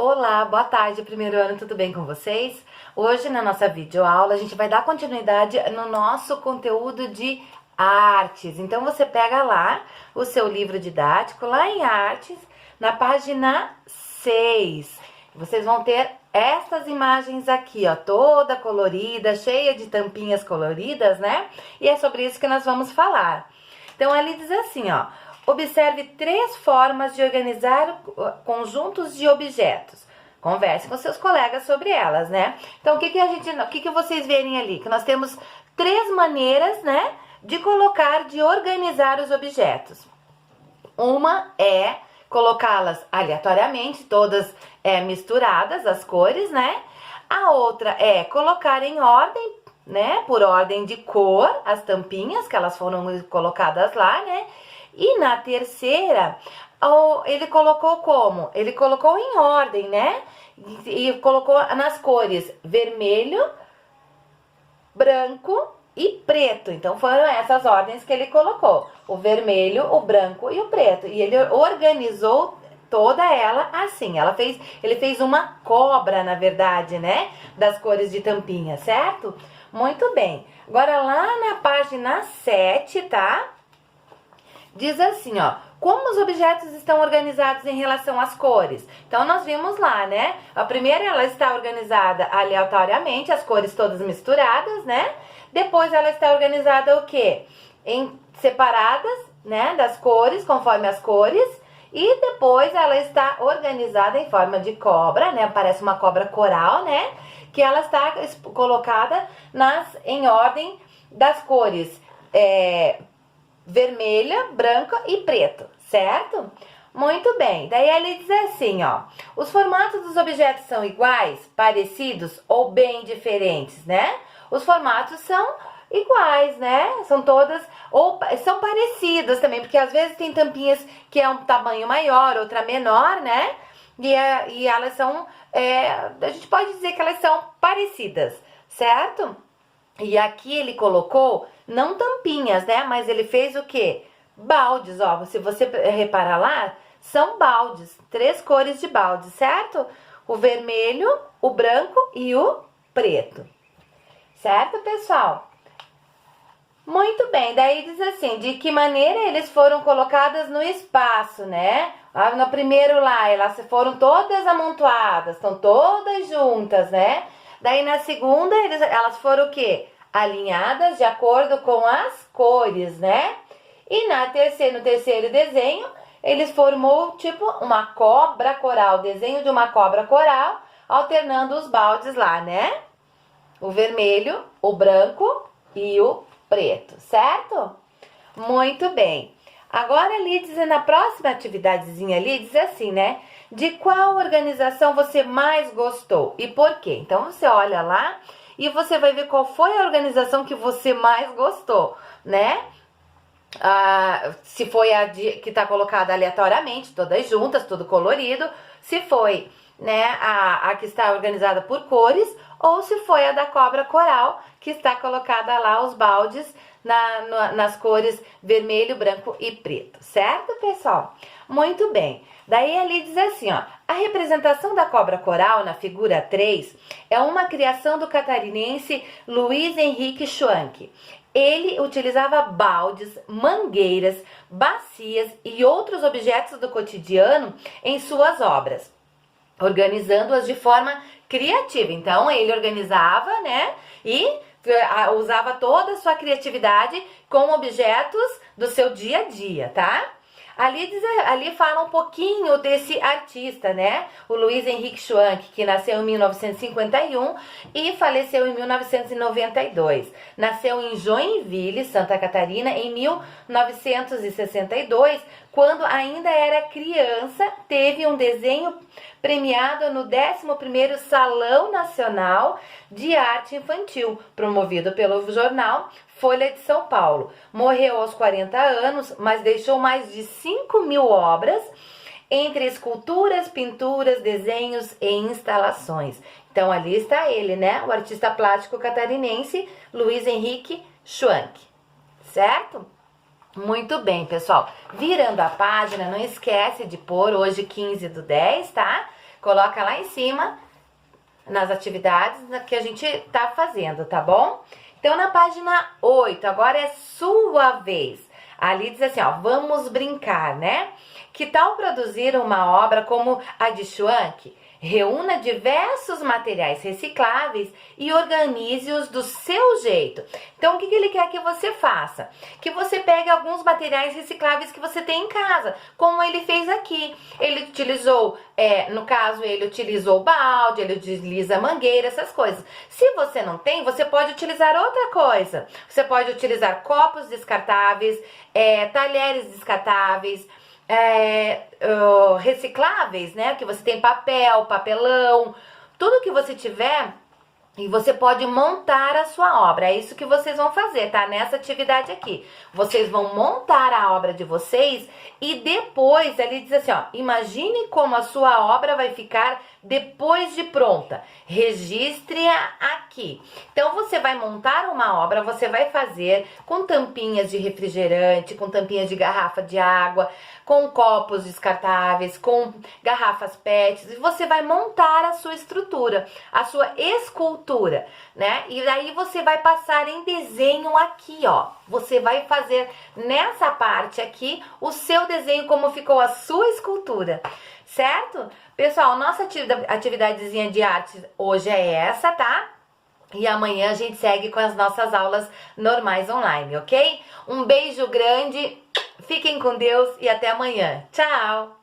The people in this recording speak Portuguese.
Olá, boa tarde, primeiro ano, tudo bem com vocês? Hoje na nossa videoaula a gente vai dar continuidade no nosso conteúdo de artes. Então você pega lá o seu livro didático, lá em artes, na página 6. Vocês vão ter essas imagens aqui, ó, toda colorida, cheia de tampinhas coloridas, né? E é sobre isso que nós vamos falar. Então ali diz assim, ó: observe 3 formas de organizar conjuntos de objetos. Converse com seus colegas sobre elas, né? Então, o que vocês verem ali? Que nós temos 3 maneiras, né, de organizar os objetos. Uma é colocá-las aleatoriamente, todas misturadas, as cores, né? A outra é colocar em ordem, né, por ordem de cor, as tampinhas que elas foram colocadas lá, né? E na terceira, ele colocou como? Ele colocou em ordem, né? E colocou nas cores vermelho, branco e preto. Então foram essas ordens que ele colocou: o vermelho, o branco e o preto. E ele organizou toda ela assim. Ele fez uma cobra, na verdade, né? Das cores de tampinha, certo? Muito bem. Agora lá na página 7, tá? Diz assim, ó: como os objetos estão organizados em relação às cores? Então, nós vimos lá, né? A primeira, ela está organizada aleatoriamente, as cores todas misturadas, né? Depois, ela está organizada o quê? Separadas, né? Das cores, conforme as cores. E depois, ela está organizada em forma de cobra, né? Parece uma cobra coral, né? Que ela está colocada em ordem das cores vermelha, branca e preto, certo? Muito bem, daí ele diz assim, ó: os formatos dos objetos são iguais, parecidos ou bem diferentes, né? Os formatos são iguais, né? São todas, ou são parecidas também, porque às vezes tem tampinhas que é um tamanho maior, outra menor, né? E elas são, a gente pode dizer que elas são parecidas, certo? E aqui ele colocou, não tampinhas, né? Mas ele fez o quê? Baldes, ó. Se você reparar lá, são baldes. 3 cores de balde, certo? O vermelho, o branco e o preto. Certo, pessoal? Muito bem. Daí diz assim: de que maneira eles foram colocadas no espaço, né? No primeiro lá, elas foram todas amontoadas, estão todas juntas, né? Daí na segunda, elas foram o quê? Alinhadas de acordo com as cores, né? E no terceiro desenho, eles formou tipo uma cobra coral, desenho de uma cobra coral, alternando os baldes lá, né? O vermelho, o branco e o preto, certo? Muito bem. Agora ali, na próxima atividadezinha ali, diz assim, né? De qual organização você mais gostou e por quê? Então, você olha lá e você vai ver qual foi a organização que você mais gostou, né? Se foi a que está colocada aleatoriamente, todas juntas, tudo colorido. Se foi, né, a que está organizada por cores, ou se foi a da cobra coral, que está colocada lá os baldes nas cores vermelho, branco e preto, certo, pessoal? Muito bem. Daí ali diz assim, ó: a representação da cobra coral na figura 3 é uma criação do catarinense Luiz Henrique Schwanck. Ele utilizava baldes, mangueiras, bacias e outros objetos do cotidiano em suas obras, organizando-as de forma criativa. Então, ele organizava, né, e usava toda a sua criatividade com objetos do seu dia a dia, tá? Ali fala um pouquinho desse artista, né? O Luiz Henrique Schwanck, que nasceu em 1951 e faleceu em 1992. Nasceu em Joinville, Santa Catarina, em 1962, quando ainda era criança. Teve um desenho premiado no 11º Salão Nacional de Arte Infantil, promovido pelo jornal Folha de São Paulo. Morreu aos 40 anos, mas deixou mais de 5.000 obras, entre esculturas, pinturas, desenhos e instalações. Então, ali está ele, né? O artista plástico catarinense Luiz Henrique Schwanck, certo? Muito bem, pessoal. Virando a página, não esquece de pôr hoje 15/10, tá? Coloca lá em cima nas atividades que a gente tá fazendo, tá bom? Então, na página 8, agora é sua vez. Ali diz assim, ó, vamos brincar, né? Que tal produzir uma obra como a de Schwank? Reúna diversos materiais recicláveis e organize-os do seu jeito. Então, o que ele quer que você faça? Que você pegue alguns materiais recicláveis que você tem em casa, como ele fez aqui. Ele utilizou, no caso, ele utilizou balde, ele utiliza mangueira, essas coisas. Se você não tem, você pode utilizar outra coisa. Você pode utilizar copos descartáveis, talheres descartáveis, recicláveis, né? Que você tem papel, papelão, tudo que você tiver e você pode montar a sua obra. É isso que vocês vão fazer, tá? Nessa atividade aqui. Vocês vão montar a obra de vocês e depois, ele diz assim, ó, imagine como a sua obra vai ficar depois de pronta. Registre-a aqui. Então, você vai montar uma obra, você vai fazer com tampinhas de refrigerante, com tampinhas de garrafa de água, com copos descartáveis, com garrafas PETs, e você vai montar a sua estrutura, a sua escultura, né? E daí você vai passar em desenho aqui, ó. Você vai fazer nessa parte aqui o seu desenho, como ficou a sua escultura, certo? Pessoal, nossa atividadezinha de arte hoje é essa, tá? E amanhã a gente segue com as nossas aulas normais online, ok? Um beijo grande, fiquem com Deus e até amanhã. Tchau!